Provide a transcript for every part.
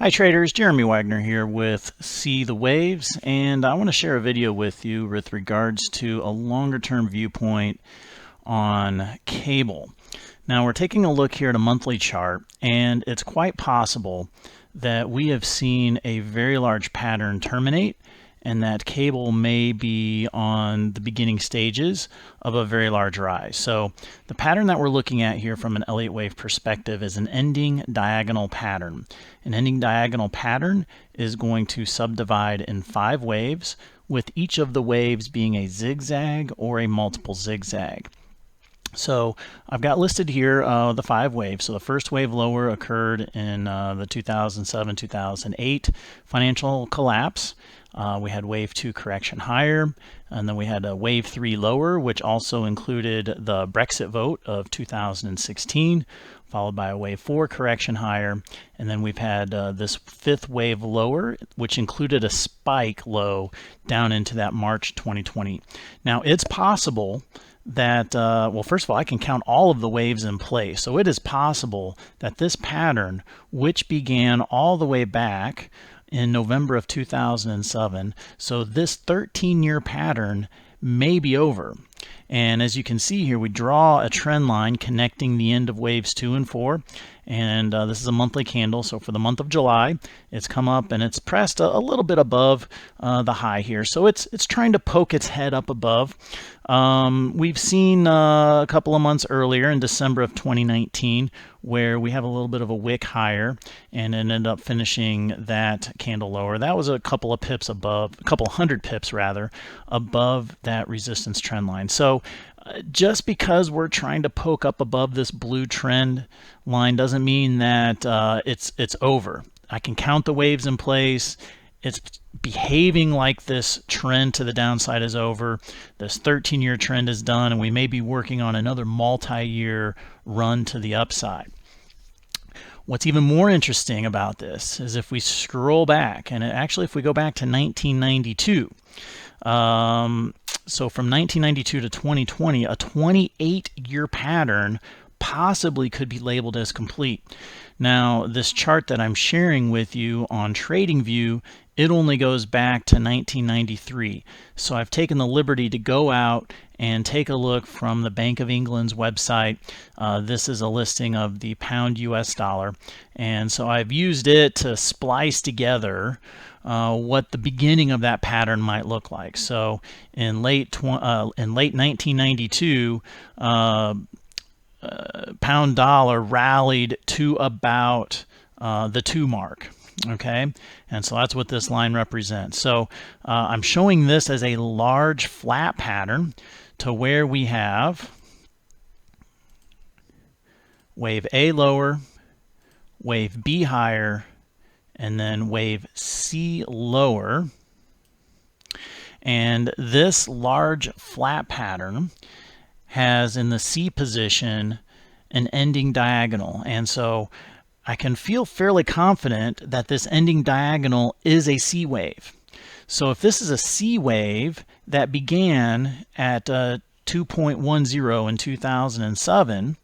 Hi traders, Jeremy Wagner here with See the Waves, and I want to share a video with you with regards to a longer term viewpoint on cable. Now we're taking a look here at a monthly chart, and it's quite possible that we have seen a very large pattern terminate, and that cable may be on the beginning stages of a very large rise. So the pattern that we're looking at here from an Elliott Wave perspective is an ending diagonal pattern. An ending diagonal pattern is going to subdivide in 5 waves, with each of the waves being a zigzag or a multiple zigzag. So I've got listed here the 5 waves. So the first wave lower occurred in the 2007-2008 financial collapse. We had wave 2 correction higher, and then we had a wave 3 lower, which also included the Brexit vote of 2016, followed by a wave 4 correction higher, and then we've had this 5th wave lower, which included a spike low down into that March 2020. Now it's possible that, well, first of all, I can count all of the waves in place. So it is possible that this pattern, which began all the way back in November of 2007, so this 13-year pattern may be over. And as you can see here, we draw a trend line connecting the end of waves 2 and 4. And this is a monthly candle. So for the month of July, it's come up and it's pressed a little bit above the high here. So it's trying to poke its head up above. We've seen a couple of months earlier in December of 2019 where we have a little bit of a wick higher and it ended up finishing that candle lower. That was a couple of pips above, a couple hundred pips rather, above that resistance trend line. So just because we're trying to poke up above this blue trend line doesn't mean that it's over. I can count the waves in place. It's behaving like this trend to the downside is over. This 13-year trend is done, and we may be working on another multi-year run to the upside. What's even more interesting about this is if we scroll back, and actually if we go back to 1992, so from 1992 to 2020, a 28-year pattern possibly could be labeled as complete. Now, this chart that I'm sharing with you on TradingView, it only goes back to 1993. So I've taken the liberty to go out and take a look from the Bank of England's website. This is a listing of the pound US dollar. And so I've used it to splice together what the beginning of that pattern might look like. So in late 1992, pound dollar rallied to about the 2 mark. Okay, and so that's what this line represents. So I'm showing this as a large flat pattern to where we have wave A lower, wave B higher, and then wave C lower. And this large flat pattern has in the C position an ending diagonal. And so I can feel fairly confident that this ending diagonal is a C wave. So if this is a C wave that began at 2.10 in 2007,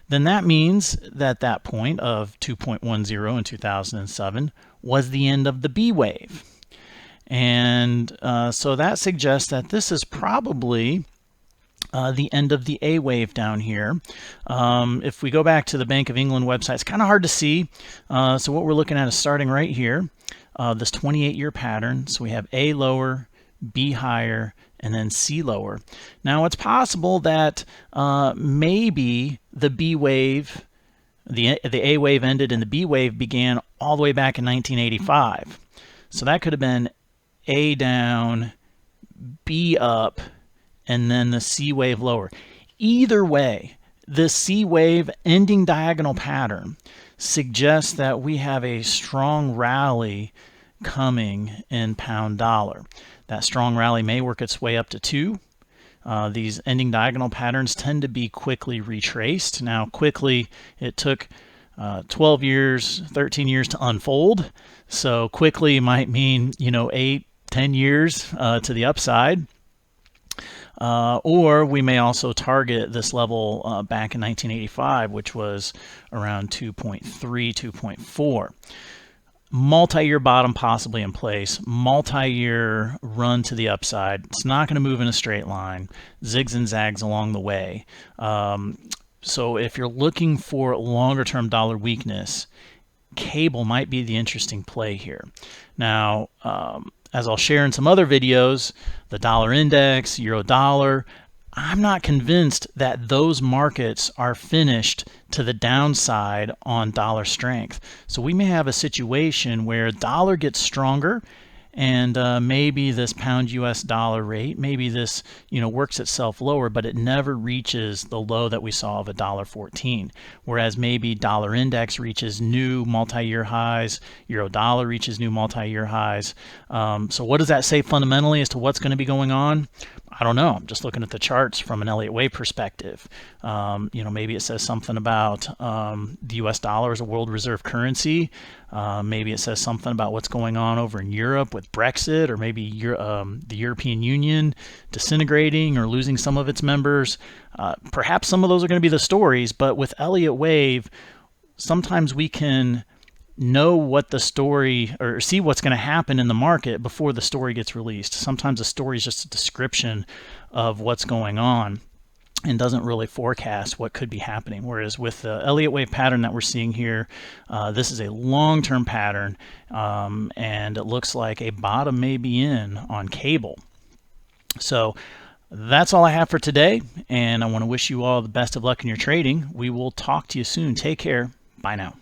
then that means that that point of 2.10 in 2007 was the end of the B wave. And so that suggests that this is probably the end of the A wave down here. If we go back to the Bank of England website, it's kind of hard to see. So what we're looking at is starting right here, this 28-year pattern. So we have A lower, B higher, and then C lower. Now it's possible that maybe the B wave, the A wave ended and the B wave began all the way back in 1985. So that could have been A down, B up, and then the C wave lower. Either way, this C wave ending diagonal pattern suggests that we have a strong rally coming in pound dollar. That strong rally may work its way up to 2. These ending diagonal patterns tend to be quickly retraced. Now, quickly, it took 12 years, 13 years to unfold. So quickly might mean, 8, 10 years to the upside. Or we may also target this level back in 1985, which was around 2.3, 2.4. multi-year bottom possibly in place, multi-year run to the upside. It's not going to move in a straight line, zigs and zags along the way. So if you're looking for longer-term dollar weakness, cable might be the interesting play here. Now, as I'll share in some other videos, the dollar index, euro dollar, I'm not convinced that those markets are finished to the downside on dollar strength. So we may have a situation where dollar gets stronger, and maybe this pound US dollar rate, maybe this works itself lower, but it never reaches the low that we saw of $1.14. Whereas maybe dollar index reaches new multi-year highs, euro dollar reaches new multi-year highs. So what does that say fundamentally as to what's going to be going on? I don't know. I'm just looking at the charts from an Elliott Wave perspective. Maybe it says something about the US dollar as a world reserve currency. Maybe it says something about what's going on over in Europe with Brexit, or maybe the European Union disintegrating or losing some of its members. Perhaps some of those are going to be the stories, but with Elliott Wave, sometimes we can know what the story, or see what's going to happen in the market before the story gets released. Sometimes the story is just a description of what's going on and doesn't really forecast what could be happening. Whereas with the Elliott Wave pattern that we're seeing here, this is a long-term pattern, and it looks like a bottom may be in on cable. So that's all I have for today, and I want to wish you all the best of luck in your trading. We will talk to you soon. Take care. Bye now.